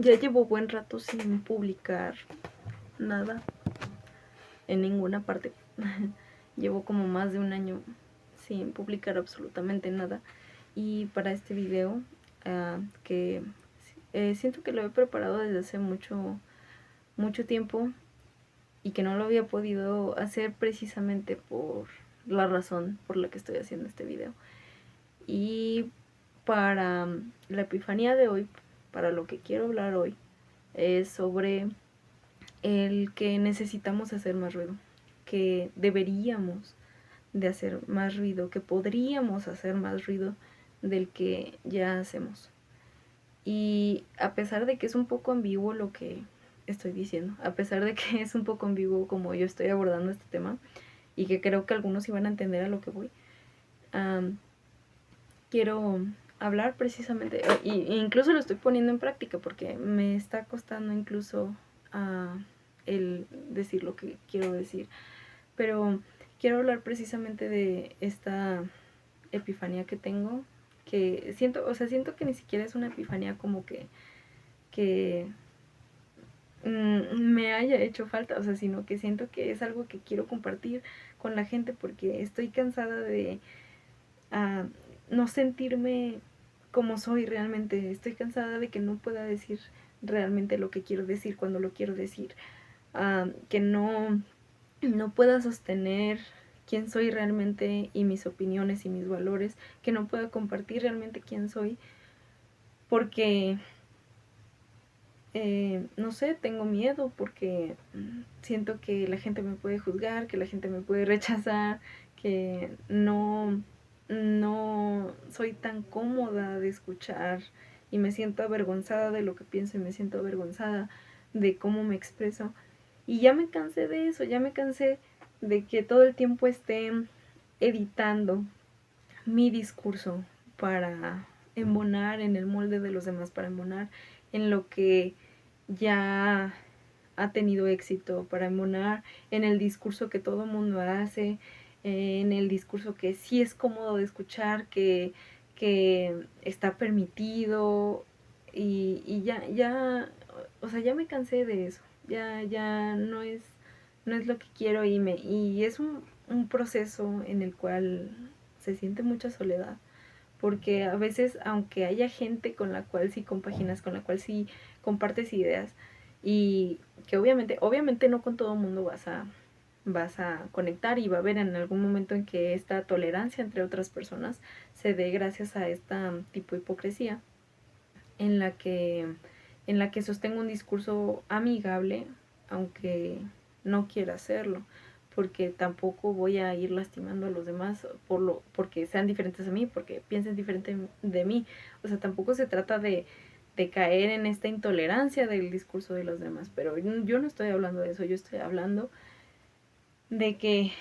Ya llevo buen rato sin publicar nada en ninguna parte. Llevo como más de un año sin publicar absolutamente nada. Y para este video, que siento que lo he preparado desde hace mucho tiempo y que no lo había podido hacer precisamente por la razón por la que estoy haciendo este video. Y para la epifanía de hoy, para lo que quiero hablar hoy, es sobre el que necesitamos hacer más ruido, que deberíamos de hacer más ruido, que podríamos hacer más ruido del que ya hacemos. Y a pesar de que es un poco ambiguo lo que estoy diciendo, a pesar de que es un poco ambiguo como yo estoy abordando este tema, y que creo que algunos iban a entender a lo que voy, quiero hablar precisamente, e incluso lo estoy poniendo en práctica porque me está costando incluso el decir lo que quiero decir, pero quiero hablar precisamente de esta epifanía que tengo, que siento que ni siquiera es una epifanía como que me haya hecho falta, sino que siento que es algo que quiero compartir con la gente porque estoy cansada de no sentirme como soy realmente. Estoy cansada de que no pueda decir realmente lo que quiero decir cuando lo quiero decir. Que no pueda sostener quién soy realmente y mis opiniones y mis valores. Que no pueda compartir realmente quién soy. Porque, no sé, tengo miedo porque siento que la gente me puede juzgar, que la gente me puede rechazar, que no soy tan cómoda de escuchar y me siento avergonzada de lo que pienso y me siento avergonzada de cómo me expreso. Y ya me cansé de eso, ya me cansé de que todo el tiempo esté editando mi discurso para embonar en el molde de los demás, para embonar en lo que ya ha tenido éxito, para embonar en el discurso que todo mundo hace, en el discurso que sí es cómodo de escuchar, que está permitido, y ya, o sea, ya me cansé de eso, ya no es lo que quiero, y es un proceso en el cual se siente mucha soledad, porque a veces, aunque haya gente con la cual sí compaginas, con la cual sí compartes ideas, y que obviamente no con todo el mundo vas a conectar, y va a haber en algún momento en que esta tolerancia entre otras personas se dé gracias a esta tipo de hipocresía en la que sostengo un discurso amigable, aunque no quiera hacerlo, porque tampoco voy a ir lastimando a los demás porque sean diferentes a mí, porque piensen diferente de mí. O sea, tampoco se trata de caer en esta intolerancia del discurso de los demás, pero yo no estoy hablando de eso, yo estoy hablando de que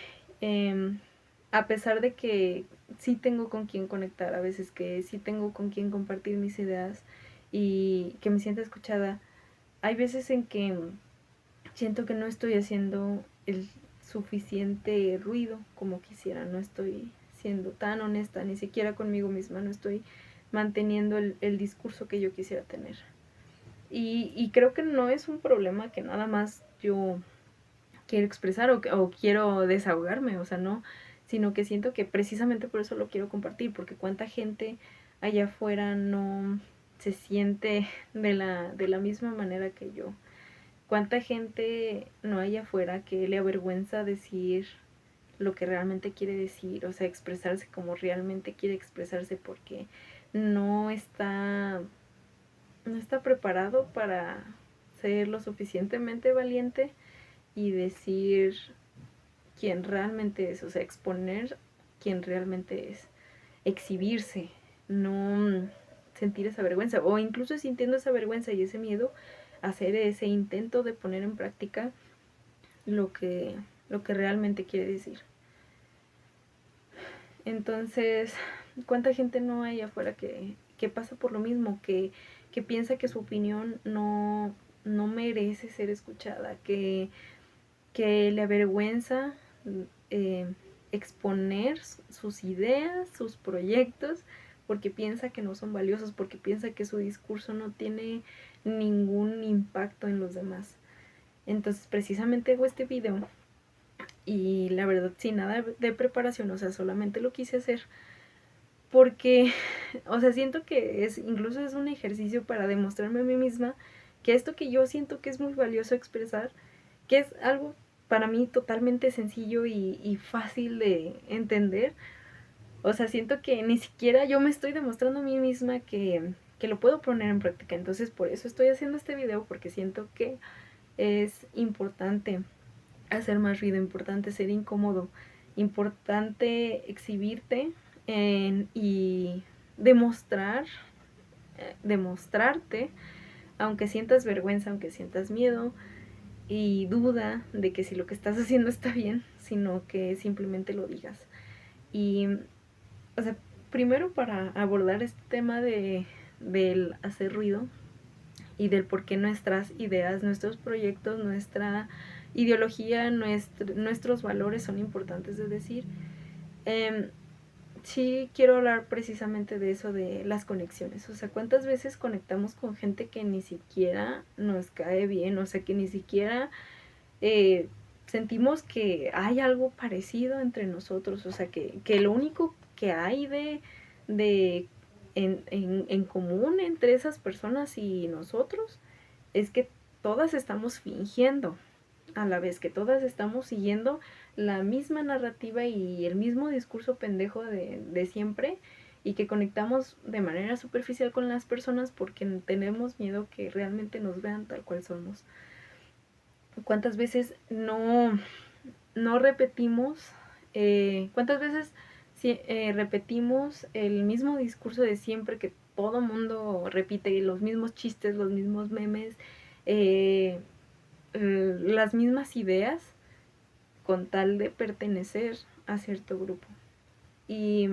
a pesar de que sí tengo con quien conectar, a veces que sí tengo con quien compartir mis ideas y que me sienta escuchada, hay veces en que siento que no estoy haciendo el suficiente ruido como quisiera, no estoy siendo tan honesta, ni siquiera conmigo misma, no estoy manteniendo el discurso que yo quisiera tener. Y creo que no es un problema que nada más yo quiero expresar o quiero desahogarme, o sea, no, sino que siento que precisamente por eso lo quiero compartir, porque cuánta gente allá afuera no se siente de la misma manera que yo. Cuánta gente no hay afuera que le avergüenza decir lo que realmente quiere decir, o sea, expresarse como realmente quiere expresarse porque no está preparado para ser lo suficientemente valiente y decir quién realmente es, o sea, exponer quién realmente es, exhibirse, no sentir esa vergüenza, o incluso sintiendo esa vergüenza y ese miedo, hacer ese intento de poner en práctica lo que realmente quiere decir. Entonces, ¿cuánta gente no hay afuera que pasa por lo mismo, que piensa que su opinión no merece ser escuchada, que le avergüenza exponer sus ideas, sus proyectos, porque piensa que no son valiosos, porque piensa que su discurso no tiene ningún impacto en los demás. Entonces precisamente hago este video y la verdad sin nada de preparación, o sea, solamente lo quise hacer porque, o sea, siento que incluso es un ejercicio para demostrarme a mí misma que esto que yo siento que es muy valioso expresar, que es algo para mí totalmente sencillo y fácil de entender, o sea, siento que ni siquiera yo me estoy demostrando a mí misma que lo puedo poner en práctica. Entonces por eso estoy haciendo este video, porque siento que es importante hacer más ruido, importante ser incómodo, importante exhibirte y demostrarte, aunque sientas vergüenza, aunque sientas miedo y duda de que si lo que estás haciendo está bien, sino que simplemente lo digas. Y, o sea, primero para abordar este tema del hacer ruido y del por qué nuestras ideas, nuestros proyectos, nuestra ideología, nuestros valores son importantes de decir. Sí quiero hablar precisamente de eso, de las conexiones. O sea, ¿cuántas veces conectamos con gente que ni siquiera nos cae bien? O sea, que ni siquiera sentimos que hay algo parecido entre nosotros. O sea, que lo único que hay en común entre esas personas y nosotros es que todas estamos fingiendo, a la vez que todas estamos siguiendo la misma narrativa y el mismo discurso pendejo de siempre, y que conectamos de manera superficial con las personas porque tenemos miedo que realmente nos vean tal cual somos. ¿Cuántas veces no repetimos? ¿Cuántas veces repetimos el mismo discurso de siempre, que todo mundo repite, los mismos chistes, los mismos memes, las mismas ideas, con tal de pertenecer a cierto grupo? Y,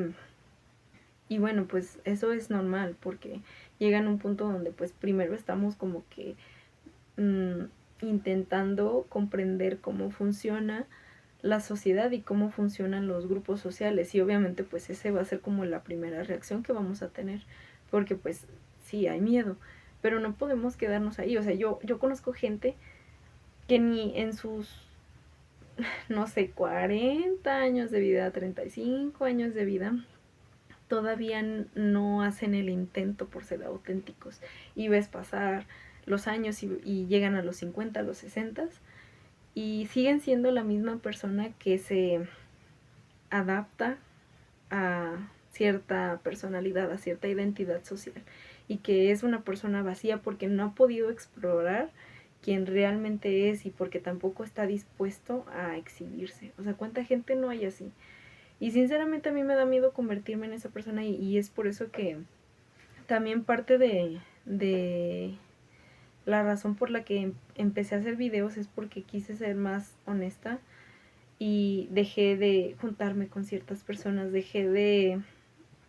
y bueno, pues eso es normal, porque llega en un punto donde pues primero estamos como que intentando comprender cómo funciona la sociedad y cómo funcionan los grupos sociales, y obviamente pues ese va a ser como la primera reacción que vamos a tener, porque pues sí hay miedo, pero no podemos quedarnos ahí. O sea, yo conozco gente que ni en sus, no sé, 40 años de vida, 35 años de vida, todavía no hacen el intento por ser auténticos, y ves pasar los años y llegan a los 50, a los 60 y siguen siendo la misma persona que se adapta a cierta personalidad, a cierta identidad social, y que es una persona vacía porque no ha podido explorar quién realmente es y porque tampoco está dispuesto a exhibirse. O sea, ¿cuánta gente no hay así? Y sinceramente a mí me da miedo convertirme en esa persona, y es por eso que también parte de la razón por la que empecé a hacer videos es porque quise ser más honesta y dejé de juntarme con ciertas personas, dejé de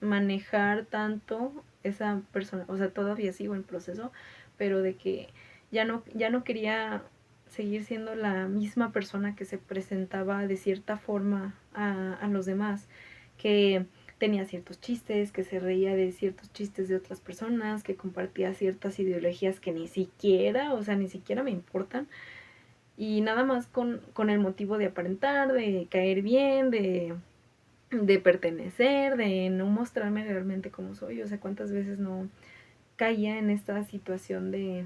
manejar tanto esa persona. O sea, todavía sigo en proceso, pero de que ya no quería seguir siendo la misma persona que se presentaba de cierta forma a los demás, que tenía ciertos chistes, que se reía de ciertos chistes de otras personas, que compartía ciertas ideologías que ni siquiera, o sea, ni siquiera me importan, y nada más con el motivo de aparentar, de caer bien, de pertenecer, de no mostrarme realmente como soy. O sea, cuántas veces no caía en esta situación de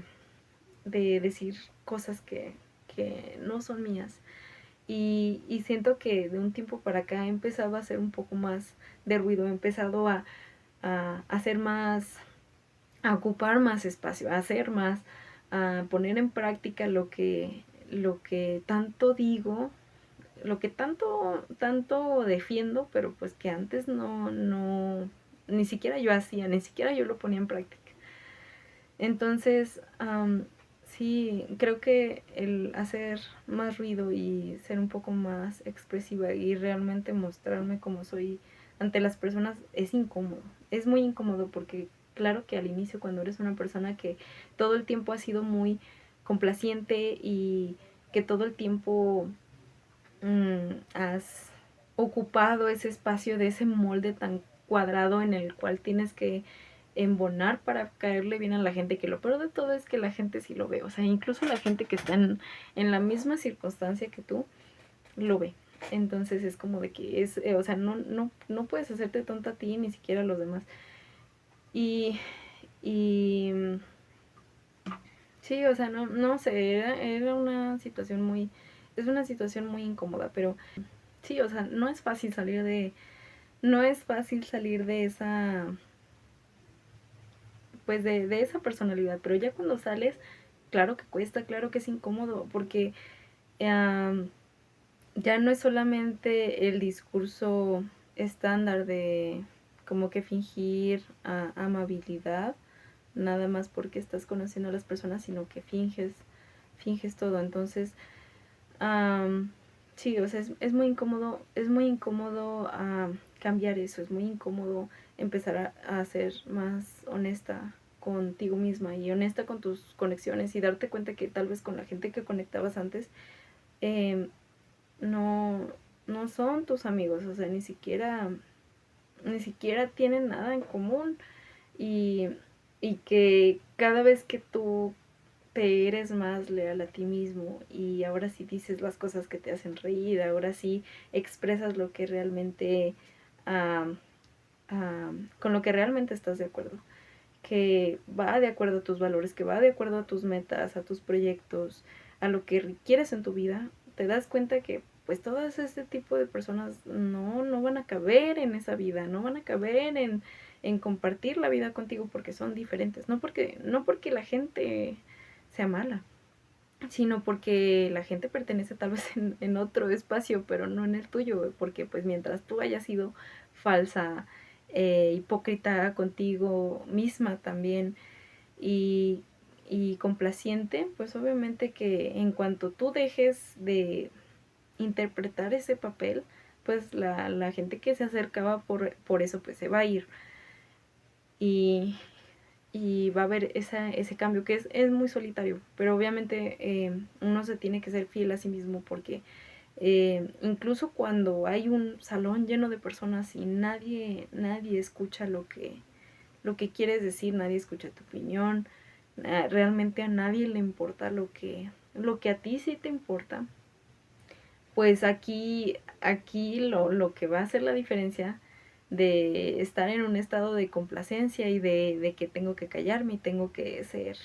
decir cosas que no son mías. Y siento que de un tiempo para acá he empezado a hacer un poco más de ruido, he empezado a hacer más, a ocupar más espacio, a hacer más, a poner en práctica lo que tanto digo, lo que tanto defiendo, pero pues que antes ni siquiera yo hacía, ni siquiera yo lo ponía en práctica. Entonces, sí, creo que el hacer más ruido y ser un poco más expresiva y realmente mostrarme como soy ante las personas es incómodo. Es muy incómodo porque claro que al inicio, cuando eres una persona que todo el tiempo ha sido muy complaciente y que todo el tiempo has ocupado ese espacio de ese molde tan cuadrado en el cual tienes que embonar para caerle bien a la gente, que lo peor de todo es que la gente sí lo ve, o sea, incluso la gente que está en la misma circunstancia que tú, lo ve. Entonces es como de que es, o sea, no puedes hacerte tonta a ti ni siquiera a los demás. Y, y sí, o sea, no sé, era una situación muy, es una situación muy incómoda, pero sí, o sea, no es fácil salir de esa, pues de esa personalidad, pero ya cuando sales, claro que cuesta, claro que es incómodo, porque um, ya no es solamente el discurso estándar de como que fingir amabilidad, nada más porque estás conociendo a las personas, sino que finges todo. Entonces, um, sí, o sea, es muy incómodo cambiar eso, es muy incómodo empezar a ser más honesta contigo misma y honesta con tus conexiones y darte cuenta que tal vez con la gente que conectabas antes eh, no, no son tus amigos, o sea, ni siquiera tienen nada en común y, y que cada vez que tú te eres más leal a ti mismo y ahora sí dices las cosas que te hacen reír, ahora sí expresas lo que realmente, um, con lo que realmente estás de acuerdo, que va de acuerdo a tus valores, que va de acuerdo a tus metas, a tus proyectos, a lo que quieres en tu vida, te das cuenta que pues todas este tipo de personas no van a caber en esa vida, no van a caber en compartir la vida contigo porque son diferentes, no porque la gente sea mala, sino porque la gente pertenece tal vez en otro espacio, pero no en el tuyo, porque pues mientras tú hayas sido falsa, hipócrita contigo misma también y, y complaciente, pues obviamente que en cuanto tú dejes de interpretar ese papel, pues la gente que se acercaba por eso pues se va a ir y, y va a haber ese cambio que es muy solitario, pero obviamente uno se tiene que ser fiel a sí mismo porque incluso cuando hay un salón lleno de personas y nadie escucha lo que quieres decir, nadie escucha tu opinión, realmente a nadie le importa lo que a ti sí te importa, pues aquí lo que va a hacer la diferencia de estar en un estado de complacencia y de que tengo que callarme y tengo que ser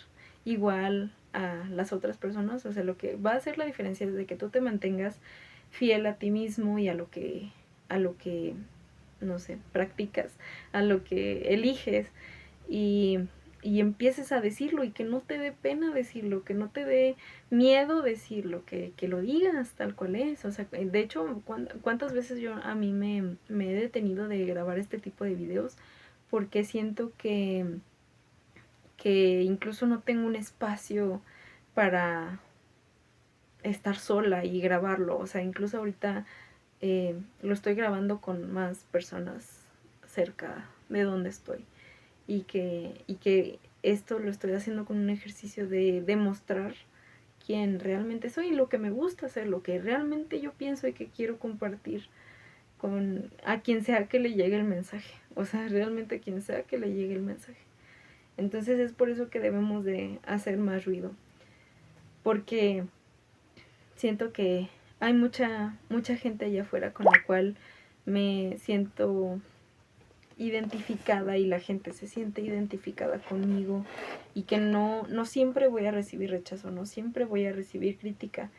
igual a las otras personas, o sea, lo que va a hacer la diferencia es de que tú te mantengas fiel a ti mismo y a lo que, no sé, practicas, a lo que eliges y, y empieces a decirlo y que no te dé pena decirlo, que no te dé miedo decirlo, que lo digas tal cual es. O sea, de hecho, ¿cuántas veces yo a mí me he detenido de grabar este tipo de videos? Porque siento que incluso no tengo un espacio para estar sola y grabarlo. O sea, incluso ahorita lo estoy grabando con más personas cerca de donde estoy. Y que esto lo estoy haciendo con un ejercicio de demostrar quién realmente soy, lo que me gusta hacer, lo que realmente yo pienso y que quiero compartir con a quien sea que le llegue el mensaje, o sea, realmente a quien sea que le llegue el mensaje. Entonces es por eso que debemos de hacer más ruido, porque siento que hay mucha gente allá afuera con la cual me siento identificada y la gente se siente identificada conmigo y que no siempre voy a recibir rechazo, no siempre voy a recibir crítica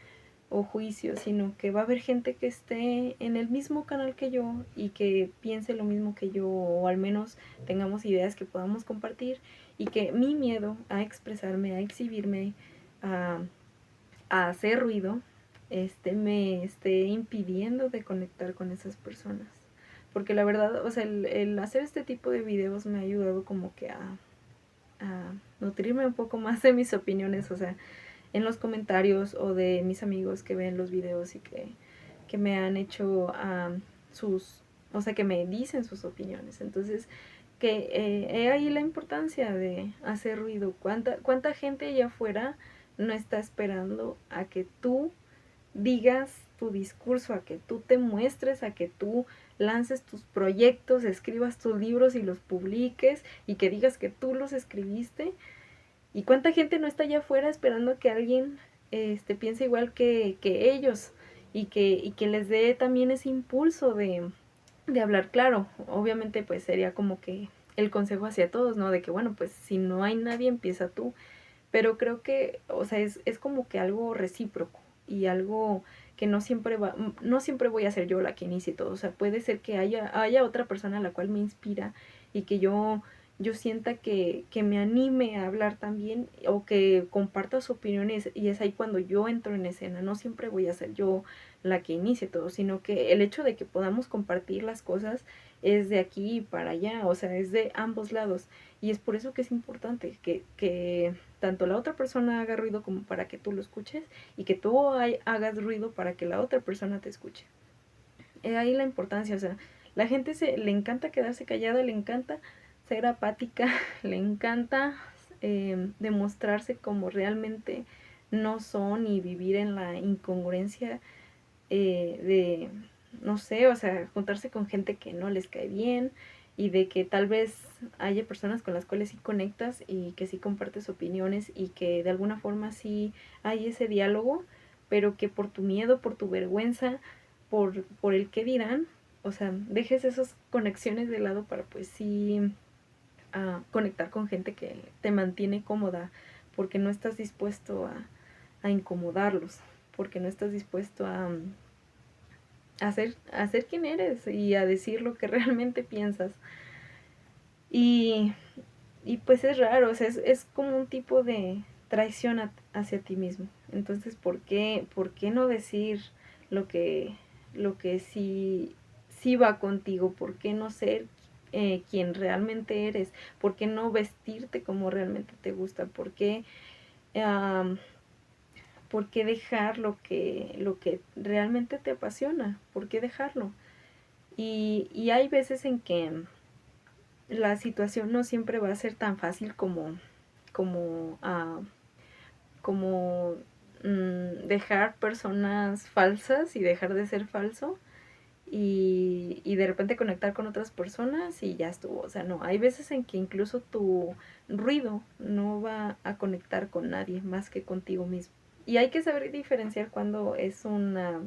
o juicio, sino que va a haber gente que esté en el mismo canal que yo y que piense lo mismo que yo o al menos tengamos ideas que podamos compartir y que mi miedo a expresarme, a exhibirme, a, a hacer ruido, me esté impidiendo de conectar con esas personas. Porque la verdad, o sea, el hacer este tipo de videos me ha ayudado como que a nutrirme un poco más de mis opiniones, o sea, en los comentarios o de mis amigos que ven los videos y que me han hecho o sea, que me dicen sus opiniones. Entonces, que he ahí la importancia de hacer ruido. ¿Cuánta gente allá afuera no está esperando a que tú digas tu discurso, a que tú te muestres, a que tú lances tus proyectos, escribas tus libros y los publiques y que digas que tú los escribiste. ¿Y cuánta gente no está allá afuera esperando que alguien piense igual que ellos y que les dé también ese impulso de hablar claro? Obviamente pues sería como que el consejo hacia todos, ¿no? De que bueno, pues si no hay nadie, empieza tú. Pero creo que, o sea, es como que algo recíproco y algo que no siempre voy a ser yo la que inicie todo. O sea, puede ser que haya otra persona a la cual me inspira y que yo sienta que me anime a hablar también o que comparta su opinión y es ahí cuando yo entro en escena. No siempre voy a ser yo la que inicie todo, sino que el hecho de que podamos compartir las cosas es de aquí para allá, o sea, es de ambos lados. Y es por eso que es importante que tanto la otra persona haga ruido como para que tú lo escuches y que tú hagas ruido para que la otra persona te escuche. Ahí la importancia, o sea, la gente le encanta quedarse callada, le encanta ser apática, le encanta demostrarse como realmente no son y vivir en la incongruencia de, no sé, o sea, juntarse con gente que no les cae bien y de que tal vez haya personas con las cuales sí conectas y que sí compartes opiniones y que de alguna forma sí hay ese diálogo, pero que por tu miedo, por tu vergüenza, por el qué dirán, o sea, dejes esas conexiones de lado para pues sí conectar con gente que te mantiene cómoda, porque no estás dispuesto a incomodarlos, porque no estás dispuesto a ser quien eres y a decir lo que realmente piensas. Y, y pues es raro, o sea, es como un tipo de traición hacia ti mismo. Entonces, por qué no decir lo lo que sí va contigo? ¿Por qué no ser quien realmente eres? ¿Por qué no vestirte como realmente te gusta? Um, ¿Por qué dejar lo que realmente te apasiona? ¿Por qué dejarlo? Y hay veces en que la situación no siempre va a ser tan fácil como, uh, como dejar personas falsas y dejar de ser falso y de repente conectar con otras personas y ya estuvo. O sea, no, hay veces en que incluso tu ruido no va a conectar con nadie más que contigo mismo. Y hay que saber diferenciar cuando es una,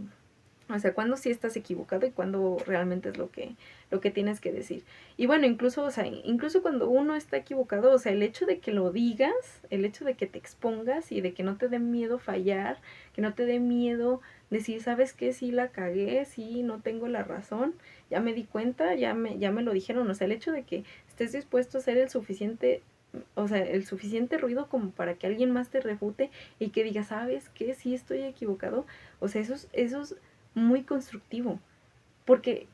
o sea, cuando sí estás equivocado y cuando realmente es lo que tienes que decir. Y bueno, incluso, o sea, incluso cuando uno está equivocado, o sea, el hecho de que lo digas, el hecho de que te expongas y de que no te dé miedo fallar, que no te dé miedo decir, ¿sabes qué? Sí la cagué, sí, no tengo la razón, ya me di cuenta, ya me lo dijeron. O sea, el hecho de que estés dispuesto a hacer el suficiente, o sea, el suficiente ruido como para que alguien más te refute y que diga, ¿sabes qué? Sí estoy equivocado. O sea, eso es muy constructivo, porque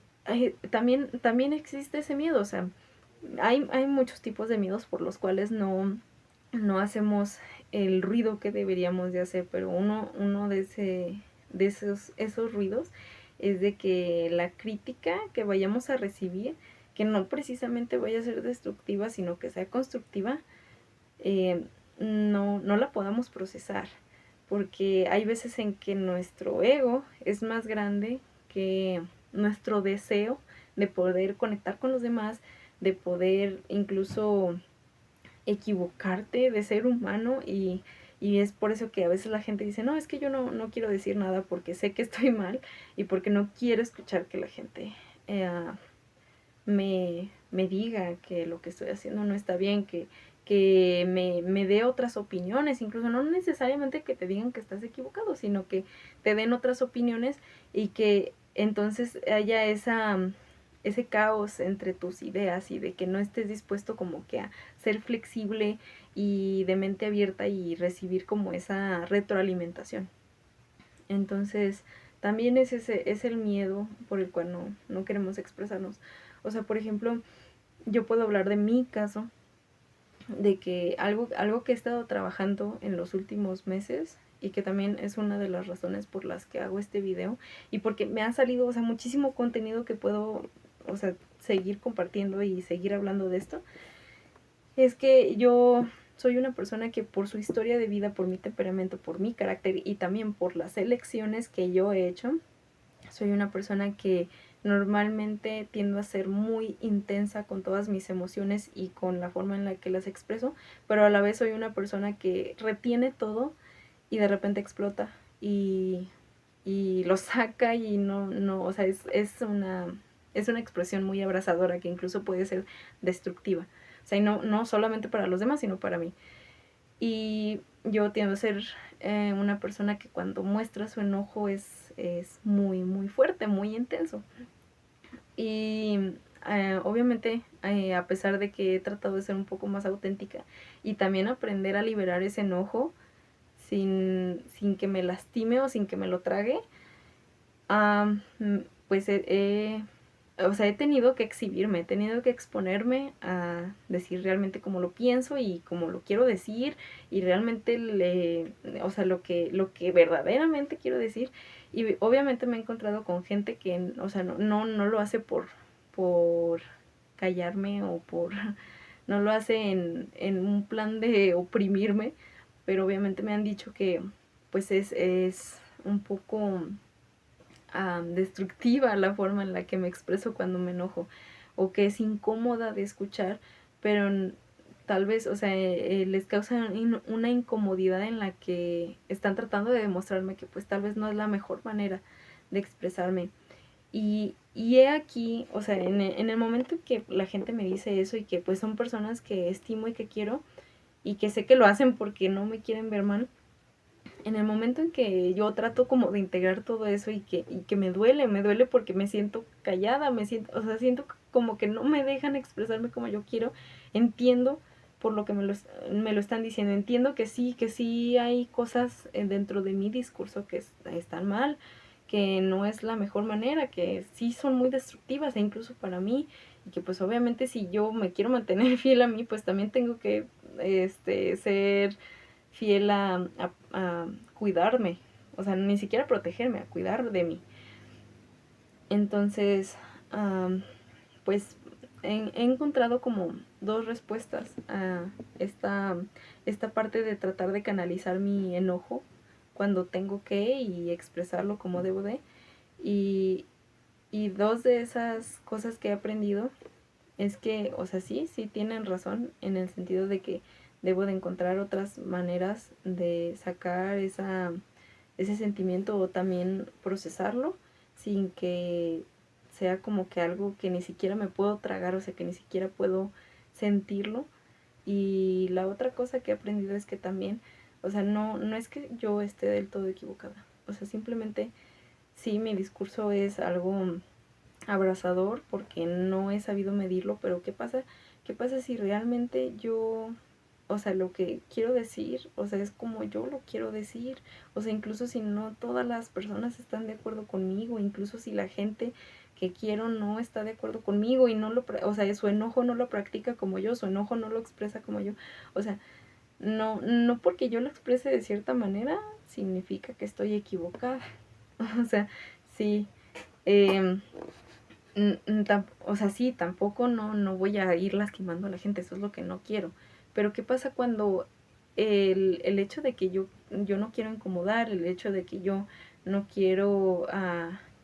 también existe ese miedo, o sea, hay muchos tipos de miedos por los cuales no hacemos el ruido que deberíamos de hacer, pero uno de esos ruidos es de que la crítica que vayamos a recibir, que no precisamente vaya a ser destructiva, sino que sea constructiva, no la podamos procesar, porque hay veces en que nuestro ego es más grande que nuestro deseo de poder conectar con los demás, de poder incluso equivocarte, de ser humano y es por eso que a veces la gente dice, no, es que yo no quiero decir nada porque sé que estoy mal y porque no quiero escuchar que la gente me diga que lo que estoy haciendo no está bien, que me dé otras opiniones, incluso no necesariamente que te digan que estás equivocado, sino que te den otras opiniones y que entonces haya ese caos entre tus ideas y de que no estés dispuesto como que a ser flexible y de mente abierta y recibir como esa retroalimentación. Entonces, también es el miedo por el cual no queremos expresarnos. O sea, por ejemplo, yo puedo hablar de mi caso, de que algo que he estado trabajando en los últimos meses y que también es una de las razones por las que hago este video y porque me ha salido, o sea, muchísimo contenido que puedo, o sea, seguir compartiendo y seguir hablando de esto, es que yo soy una persona que por su historia de vida, por mi temperamento, por mi carácter y también por las elecciones que yo he hecho, soy una persona que Normalmente tiendo a ser muy intensa con todas mis emociones y con la forma en la que las expreso, pero a la vez soy una persona que retiene todo y de repente explota y, y lo saca y no, o sea, es una expresión muy abrazadora que incluso puede ser destructiva. O sea, y no solamente para los demás, sino para mí. Y yo tiendo a ser una persona que cuando muestra su enojo es muy, muy fuerte, muy intenso. Y obviamente, a pesar de que he tratado de ser un poco más auténtica y también aprender a liberar ese enojo sin que me lastime o sin que me lo trague, pues o sea, he tenido que exhibirme, he tenido que exponerme a decir realmente como lo pienso y como lo quiero decir y realmente o sea, lo que verdaderamente quiero decir. Y obviamente me he encontrado con gente que, o sea, no lo hace por callarme o no lo hace en un plan de oprimirme, pero obviamente me han dicho que pues es un poco destructiva la forma en la que me expreso cuando me enojo o que es incómoda de escuchar, pero tal vez, o sea, les causa una incomodidad en la que están tratando de demostrarme que pues tal vez no es la mejor manera de expresarme. Y he aquí, o sea, en el momento en que la gente me dice eso y que pues son personas que estimo y que quiero y que sé que lo hacen porque no me quieren ver mal, en el momento en que yo trato como de integrar todo eso y que me duele porque me siento callada, o sea, siento como que no me dejan expresarme como yo quiero, entiendo por lo que me lo están diciendo, entiendo que sí hay cosas dentro de mi discurso que están mal, que no es la mejor manera, que sí son muy destructivas e incluso para mí, y que pues obviamente si yo me quiero mantener fiel a mí, pues también tengo que ser fiel a cuidarme, o sea, ni siquiera protegerme, a cuidar de mí. Entonces, pues he encontrado como dos respuestas a esta, esta parte de tratar de canalizar mi enojo cuando tengo que y expresarlo como debo de. Y, y dos de esas cosas que he aprendido es que, o sea, sí tienen razón en el sentido de que debo de encontrar otras maneras de sacar ese sentimiento o también procesarlo sin que sea como que algo que ni siquiera me puedo tragar, o sea, que ni siquiera puedo sentirlo. Y la otra cosa que he aprendido es que también, o sea, no es que yo esté del todo equivocada, o sea, simplemente sí, mi discurso es algo abrazador porque no he sabido medirlo, pero ¿qué pasa? ¿Qué pasa si realmente yo, o sea, lo que quiero decir, o sea, es como yo lo quiero decir? O sea, incluso si no todas las personas están de acuerdo conmigo, incluso si la gente que quiero no está de acuerdo conmigo y o sea, su enojo no lo practica como yo, su enojo no lo expresa como yo. O sea, no porque yo lo exprese de cierta manera significa que estoy equivocada. O sea, sí. Eh, o sea, sí, tampoco no voy a ir lastimando a la gente, eso es lo que no quiero. Pero ¿qué pasa cuando el hecho de que yo no quiero incomodar, el hecho de que yo no quiero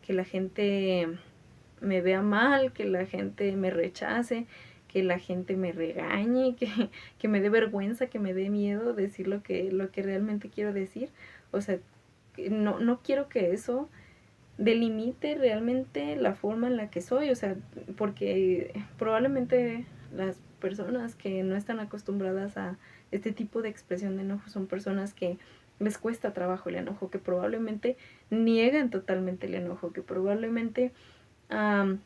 que la gente me vea mal, que la gente me rechace, que la gente me regañe, que me dé vergüenza, que me dé miedo decir lo que realmente quiero decir? O sea, no quiero que eso delimite realmente la forma en la que soy, o sea, porque probablemente las personas que no están acostumbradas a este tipo de expresión de enojo son personas que les cuesta trabajo el enojo, que probablemente niegan totalmente el enojo, que probablemente um,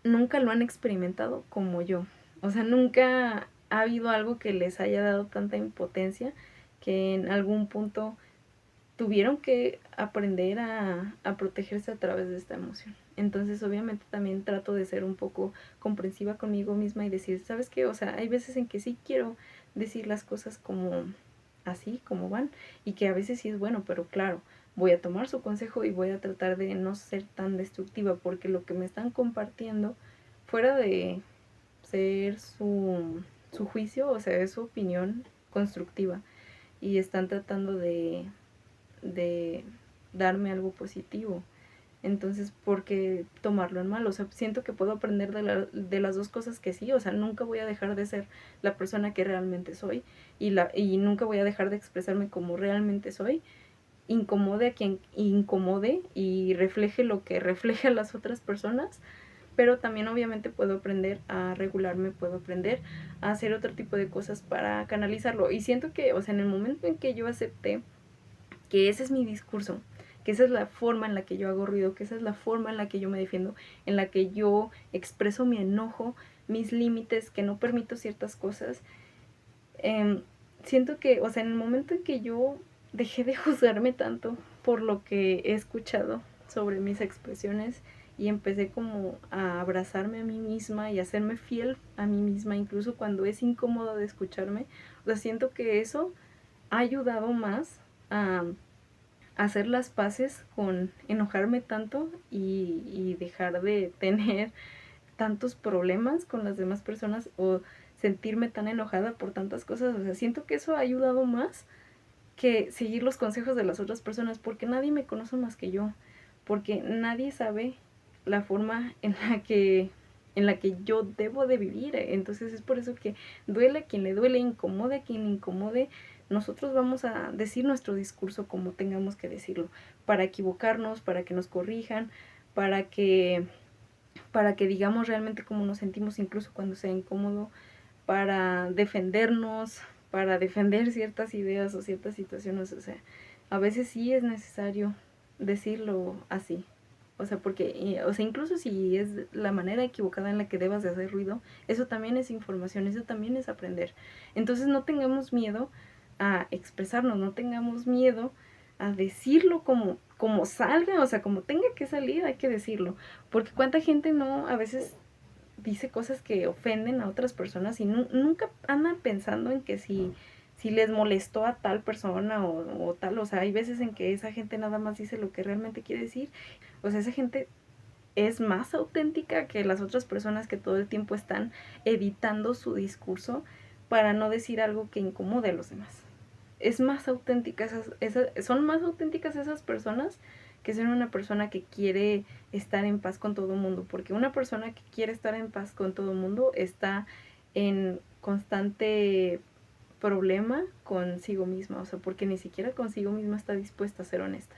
nunca lo han experimentado como yo. O sea, nunca ha habido algo que les haya dado tanta impotencia que en algún punto tuvieron que aprender a protegerse a través de esta emoción. Entonces, obviamente, también trato de ser un poco comprensiva conmigo misma y decir, ¿sabes qué? O sea, hay veces en que sí quiero decir las cosas como así, como van, y que a veces sí es bueno, pero claro, voy a tomar su consejo y voy a tratar de no ser tan destructiva, porque lo que me están compartiendo, fuera de ser su juicio, o sea, es su opinión constructiva, y están tratando de darme algo positivo. Entonces, ¿por qué tomarlo en mal? O sea, siento que puedo aprender de las dos cosas que sí. O sea, nunca voy a dejar de ser la persona que realmente soy y nunca voy a dejar de expresarme como realmente soy. Incomode a quien incomode y refleje lo que refleje a las otras personas, pero también obviamente puedo aprender a regularme, puedo aprender a hacer otro tipo de cosas para canalizarlo. Y siento que, o sea, en el momento en que yo acepté que ese es mi discurso, que esa es la forma en la que yo hago ruido, que esa es la forma en la que yo me defiendo, en la que yo expreso mi enojo, mis límites, que no permito ciertas cosas, siento que, o sea, en el momento en que yo dejé de juzgarme tanto por lo que he escuchado sobre mis expresiones y empecé como a abrazarme a mí misma y a hacerme fiel a mí misma, incluso cuando es incómodo de escucharme, o sea, siento que eso ha ayudado más a hacer las paces con enojarme tanto y dejar de tener tantos problemas con las demás personas o sentirme tan enojada por tantas cosas. O sea, siento que eso ha ayudado más que seguir los consejos de las otras personas, porque nadie me conoce más que yo, porque nadie sabe la forma en la que yo debo de vivir. Entonces es por eso que duele a quien le duele, incomode a quien le incomode. Nosotros vamos a decir nuestro discurso como tengamos que decirlo, para equivocarnos, para que nos corrijan, para que digamos realmente cómo nos sentimos incluso cuando sea incómodo, para defendernos, para defender ciertas ideas o ciertas situaciones. O sea, a veces sí es necesario decirlo así. O sea, porque, o sea, incluso si es la manera equivocada en la que debas de hacer ruido, eso también es información, eso también es aprender. Entonces no tengamos miedo a expresarnos, no tengamos miedo a decirlo como salga, o sea, como tenga que salir, hay que decirlo. Porque cuánta gente no, a veces dice cosas que ofenden a otras personas y nunca andan pensando en que si les molestó a tal persona o tal, o sea, hay veces en que esa gente nada más dice lo que realmente quiere decir. O sea, esa gente es más auténtica que las otras personas que todo el tiempo están editando su discurso para no decir algo que incomode a los demás. Es más auténtica son más auténticas esas personas que ser una persona que quiere estar en paz con todo el mundo, porque una persona que quiere estar en paz con todo el mundo está en constante problema consigo misma, o sea, porque ni siquiera consigo misma está dispuesta a ser honesta.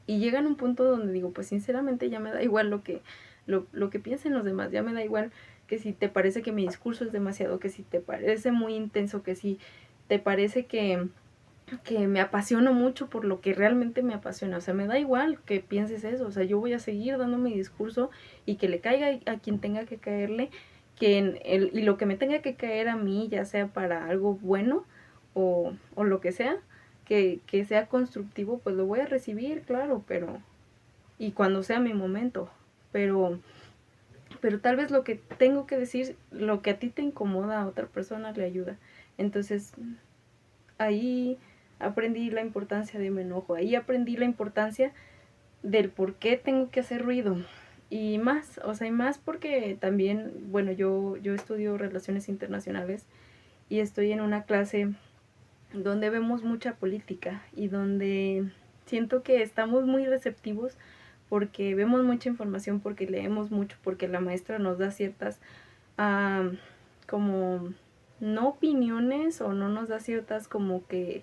Y llegan a un punto donde digo, pues sinceramente ya me da igual lo que piensen los demás, ya me da igual que si te parece que mi discurso es demasiado, que si te parece muy intenso, que si te parece que me apasiono mucho por lo que realmente me apasiona. O sea, me da igual que pienses eso. O sea, yo voy a seguir dando mi discurso y que le caiga a quien tenga que caerle, y lo que me tenga que caer a mí, ya sea para algo bueno o lo que sea, que sea constructivo, pues lo voy a recibir, claro, pero y cuando sea mi momento. Pero tal vez lo que tengo que decir, lo que a ti te incomoda a otra persona le ayuda. Entonces, ahí aprendí la importancia de mi enojo, ahí aprendí la importancia del por qué tengo que hacer ruido. Y más, o sea, y más porque también, bueno, yo estudio relaciones internacionales y estoy en una clase donde vemos mucha política y donde siento que estamos muy receptivos porque vemos mucha información, porque leemos mucho, porque la maestra nos da ciertas como no opiniones o no nos da ciertas como que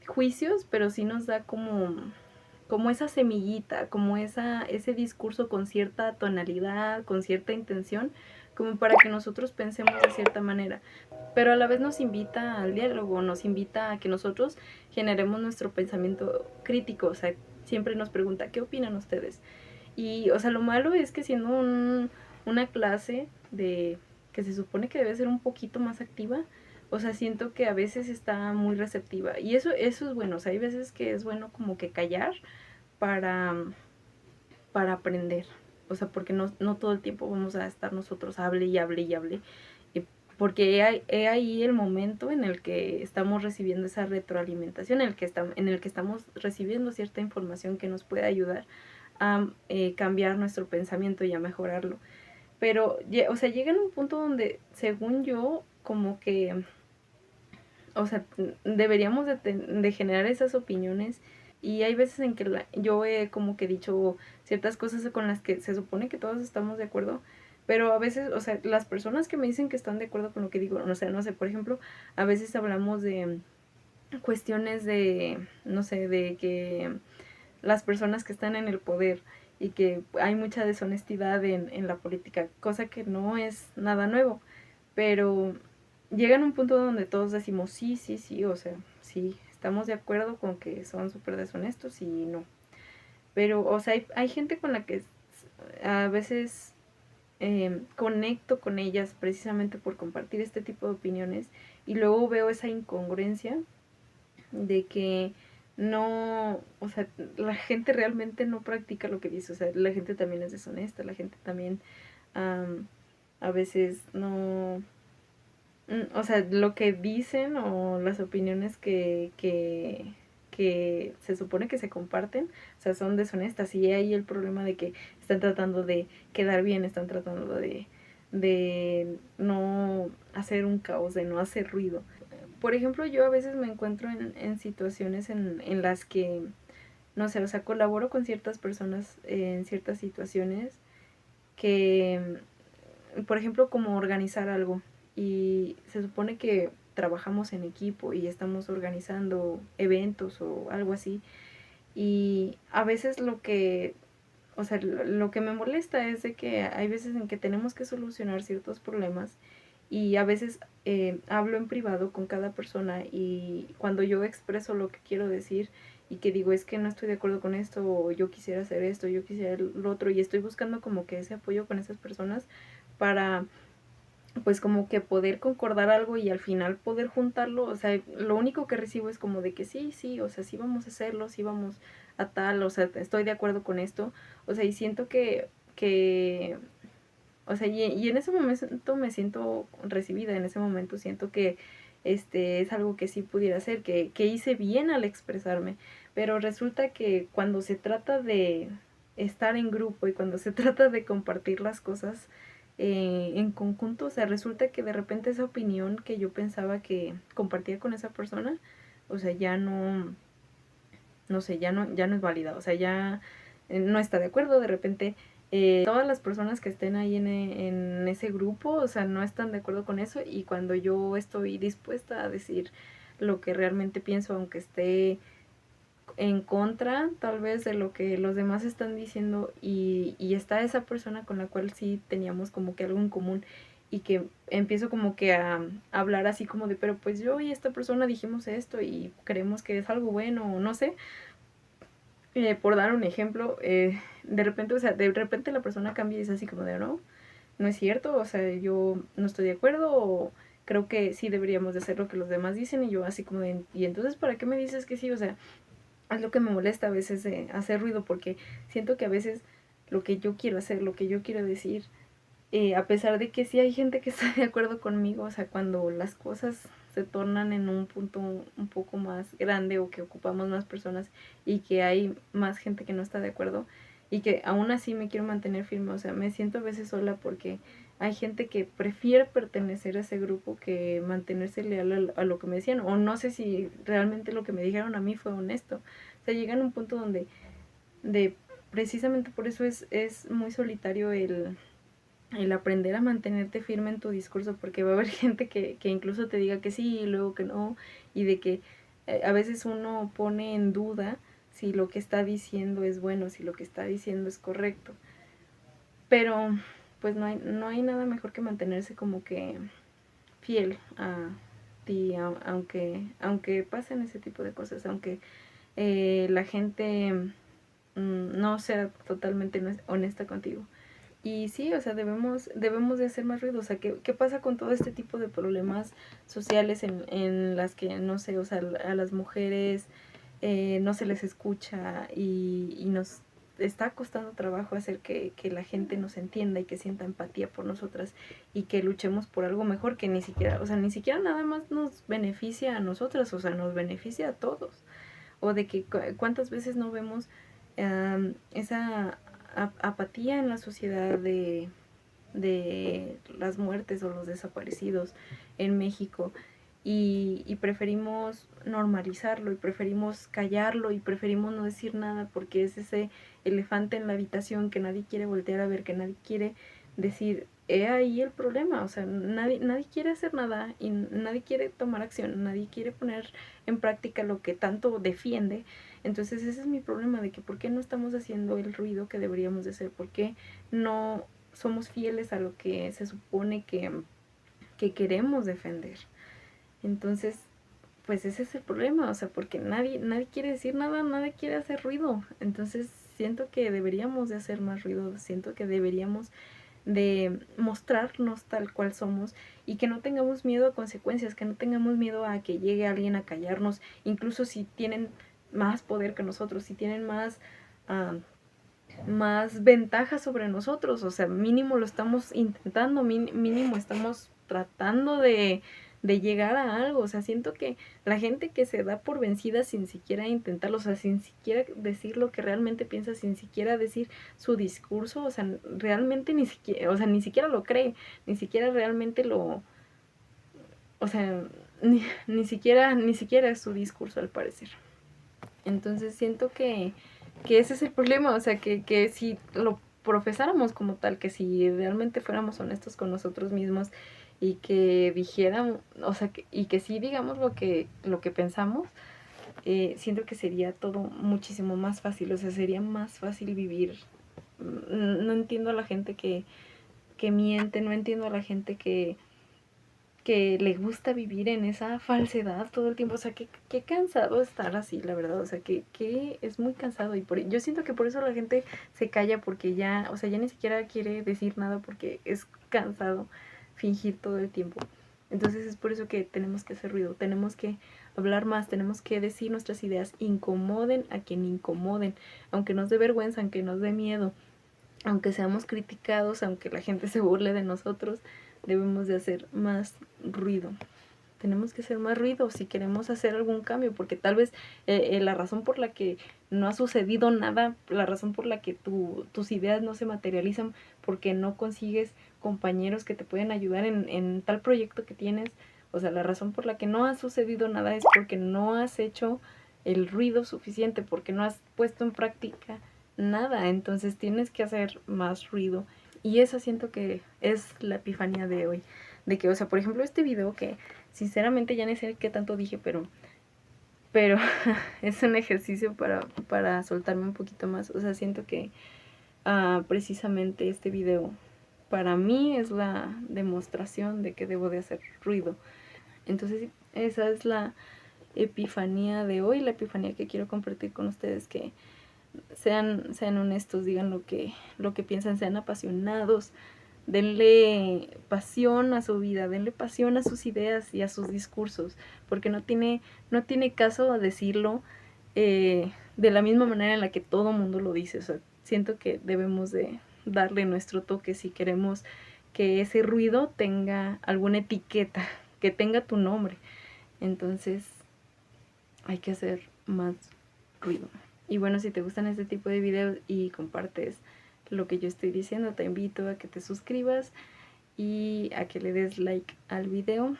juicios, pero sí nos da como esa semillita, como ese discurso con cierta tonalidad, con cierta intención, como para que nosotros pensemos de cierta manera. Pero a la vez nos invita al diálogo, nos invita a que nosotros generemos nuestro pensamiento crítico, o sea, siempre nos pregunta, ¿qué opinan ustedes? Y, o sea, lo malo es que siendo una clase que se supone que debe ser un poquito más activa, o sea, siento que a veces está muy receptiva. Y eso es bueno, o sea, hay veces que es bueno como que callar para, para aprender. O sea, porque no todo el tiempo vamos a estar nosotros hable y hable y hable. Porque he ahí el momento en el que estamos recibiendo esa retroalimentación, en el que estamos recibiendo cierta información que nos puede ayudar a cambiar nuestro pensamiento y a mejorarlo. Pero, o sea, llega en un punto donde, según yo, como que, o sea, deberíamos de generar esas opiniones Y hay veces en que yo he como que dicho ciertas cosas con las que se supone que todos estamos de acuerdo, pero a veces, o sea, las personas que me dicen que están de acuerdo con lo que digo, o sea, no sé, por ejemplo, a veces hablamos de cuestiones de, no sé, de que las personas que están en el poder y que hay mucha deshonestidad en la política, cosa que no es nada nuevo, pero llegan a un punto donde todos decimos sí, sí, sí, o sea, sí, estamos de acuerdo con que son súper deshonestos y no. Pero, o sea, hay gente con la que a veces conecto con ellas precisamente por compartir este tipo de opiniones y luego veo esa incongruencia de que no, o sea, la gente realmente no practica lo que dice, o sea, la gente también es deshonesta, la gente también a veces no, o sea, lo que dicen o las opiniones que se supone que se comparten, o sea, son deshonestas y ahí el problema de que están tratando de quedar bien, están tratando de no hacer un caos, de no hacer ruido. Por ejemplo, yo a veces me encuentro en situaciones en las que, no sé, o sea, colaboro con ciertas personas en ciertas situaciones que, por ejemplo, como organizar algo y se supone que trabajamos en equipo y estamos organizando eventos o algo así y a veces o sea, lo que me molesta es de que hay veces en que tenemos que solucionar ciertos problemas y a veces hablo en privado con cada persona y cuando yo expreso lo que quiero decir y que digo es que no estoy de acuerdo con esto o yo quisiera hacer esto, yo quisiera lo otro y estoy buscando como que ese apoyo con esas personas para pues como que poder concordar algo y al final poder juntarlo, o sea, lo único que recibo es como de que sí, sí, o sea, sí vamos a hacerlo, sí vamos a tal, o sea, estoy de acuerdo con esto, o sea, y siento que o sea, y en ese momento me siento recibida, en ese momento siento que es algo que sí pudiera hacer, que hice bien al expresarme, pero resulta que cuando se trata de estar en grupo y cuando se trata de compartir las cosas en conjunto, o sea, resulta que de repente esa opinión que yo pensaba que compartía con esa persona, o sea, ya no, no sé, ya no es válida, o sea, ya no está de acuerdo, de repente todas las personas que estén ahí en ese grupo, o sea, no están de acuerdo con eso y cuando yo estoy dispuesta a decir lo que realmente pienso, aunque esté en contra tal vez de lo que los demás están diciendo y está esa persona con la cual sí teníamos como que algo en común y que empiezo como que a hablar así como de, pero pues yo y esta persona dijimos esto y creemos que es algo bueno o no sé, por dar un ejemplo, de repente, o sea, de repente la persona cambia y es así como de, no, no es cierto, o sea, yo no estoy de acuerdo o creo que sí deberíamos de hacer lo que los demás dicen y yo así como de, y entonces, ¿para qué me dices que sí? O sea, es lo que me molesta a veces de hacer ruido porque siento que a veces lo que yo quiero hacer, lo que yo quiero decir, a pesar de que sí hay gente que está de acuerdo conmigo, o sea, cuando las cosas se tornan en un punto un poco más grande o que ocupamos más personas y que hay más gente que no está de acuerdo y que aún así me quiero mantener firme, o sea, me siento a veces sola porque hay gente que prefiere pertenecer a ese grupo que mantenerse leal a lo que me decían o no sé si realmente lo que me dijeron a mí fue honesto. O sea, llegan a un punto donde de precisamente por eso es muy solitario el aprender a mantenerte firme en tu discurso, porque va a haber gente que incluso te diga que sí y luego que no, y de que a veces uno pone en duda si lo que está diciendo es bueno, si lo que está diciendo es correcto. Pero pues no hay nada mejor que mantenerse como que fiel a ti, aunque pasen ese tipo de cosas, aunque la gente no sea totalmente honesta contigo. Y sí, o sea, debemos de hacer más ruido. O sea, ¿qué pasa con todo este tipo de problemas sociales en las que, no sé, o sea, a las mujeres no se les escucha y nos está costando trabajo hacer que la gente nos entienda y que sienta empatía por nosotras y que luchemos por algo mejor que ni siquiera, o sea, ni siquiera nada más nos beneficia a nosotras, o sea, nos beneficia a todos. O de que cuántas veces no vemos esa apatía en la sociedad de las muertes o los desaparecidos en México y preferimos normalizarlo y preferimos callarlo y preferimos no decir nada porque es ese elefante en la habitación que nadie quiere voltear a ver, que nadie quiere decir, he ahí el problema, o sea, nadie quiere hacer nada y nadie quiere tomar acción, nadie quiere poner en práctica lo que tanto defiende. Entonces ese es mi problema, de que por qué no estamos haciendo el ruido que deberíamos de hacer, por qué no somos fieles a lo que se supone que queremos defender. Entonces, pues ese es el problema, o sea, porque nadie quiere decir nada, nadie quiere hacer ruido. Entonces siento que deberíamos de hacer más ruido, siento que deberíamos de mostrarnos tal cual somos y que no tengamos miedo a consecuencias, que no tengamos miedo a que llegue alguien a callarnos, incluso si tienen más poder que nosotros, si tienen más ventajas sobre nosotros, o sea, mínimo lo estamos intentando, mínimo estamos tratando de llegar a algo, o sea, siento que la gente que se da por vencida sin siquiera intentarlo, o sea, sin siquiera decir lo que realmente piensa, sin siquiera decir su discurso, o sea, realmente ni siquiera, o sea, ni siquiera lo cree, ni siquiera realmente o sea, ni siquiera es su discurso al parecer. Entonces siento que ese es el problema, o sea, que si lo profesáramos como tal, que si realmente fuéramos honestos con nosotros mismos y que dijéramos, o sea, y que sí digamos lo que pensamos, siento que sería todo muchísimo más fácil, o sea, sería más fácil vivir. No entiendo a la gente que miente, no entiendo a la gente que le gusta vivir en esa falsedad todo el tiempo, o sea, qué cansado estar así, la verdad, o sea, que es muy cansado y yo siento que por eso la gente se calla porque ya, o sea, ya ni siquiera quiere decir nada porque es cansado fingir todo el tiempo. Entonces es por eso que tenemos que hacer ruido, tenemos que hablar más, tenemos que decir nuestras ideas, incomoden a quien incomoden, aunque nos dé vergüenza, aunque nos dé miedo, aunque seamos criticados, aunque la gente se burle de nosotros, debemos de hacer más ruido. Tenemos que hacer más ruido si queremos hacer algún cambio, porque tal vez la razón por la que no ha sucedido nada, la razón por la que tus ideas no se materializan, porque no consigues compañeros que te pueden ayudar en tal proyecto que tienes, o sea, la razón por la que no ha sucedido nada es porque no has hecho el ruido suficiente, porque no has puesto en práctica nada, entonces tienes que hacer más ruido. Y eso siento que es la epifanía de hoy, de que, o sea, por ejemplo, este video que sinceramente ya no sé qué tanto dije, pero es un ejercicio para soltarme un poquito más, o sea, siento que precisamente este video para mí es la demostración de que debo de hacer ruido. Entonces esa es la epifanía de hoy, la epifanía que quiero compartir con ustedes, que sean honestos, digan lo que piensan, sean apasionados, denle pasión a su vida, denle pasión a sus ideas y a sus discursos, porque no tiene caso decirlo de la misma manera en la que todo mundo lo dice. O sea, siento que debemos de darle nuestro toque si queremos que ese ruido tenga alguna etiqueta, que tenga tu nombre. Entonces hay que hacer más ruido. Y bueno, si te gustan este tipo de videos y compartes lo que yo estoy diciendo, te invito a que te suscribas y a que le des like al video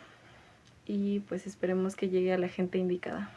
y pues esperemos que llegue a la gente indicada.